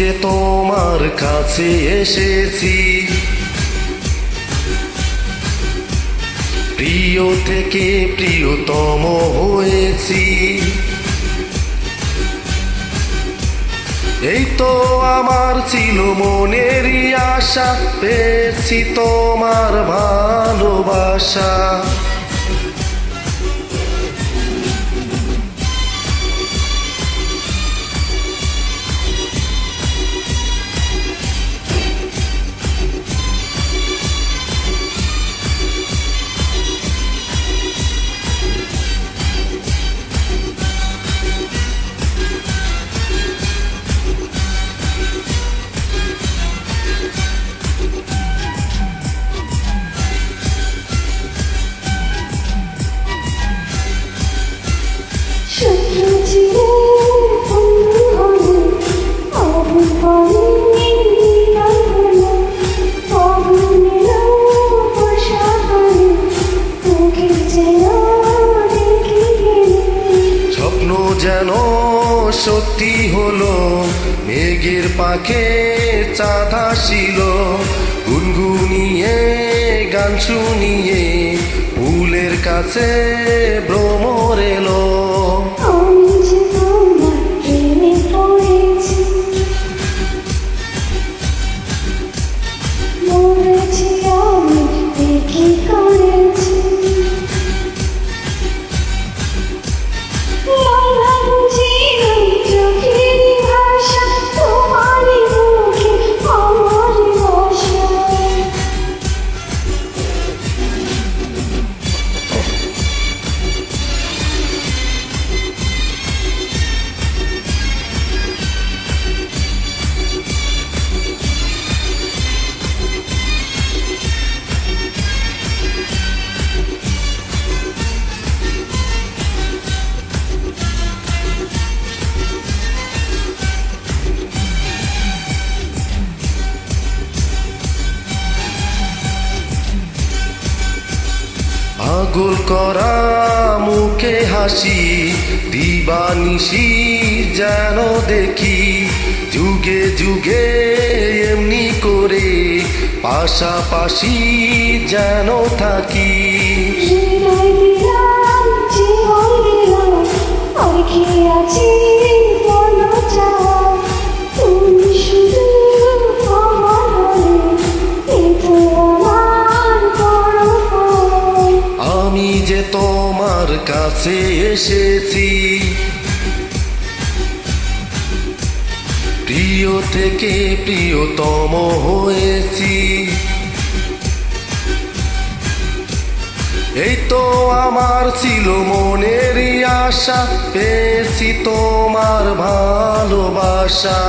যে তোমার কাছে এসেছি, প্রিয় থেকে প্রিয়তম হয়েছি। এই তো আমার ছিল মনেরই আশা, পেয়েছি তোমার ভালোবাসা। স্বপ্ন যেন সত্যি হলো, মেঘের পাখে চাঁদ আসিল, গুনগুনিয়ে গান শুনিয়ে ফুলের কাছে ভ্রমর এলো। পাগল করা মুখে হাসি, দিবানিশি যেন দেখি, যুগে যুগে এমনি করে পাশাপাশি যেন থাকি। যে তোমার কাছে এসেছি, প্রিয় থেকে প্রিয়তম হয়েছি। এই তো আমার ছিল মনেরই আশা, পেয়েছি তোমার ভালোবাসা।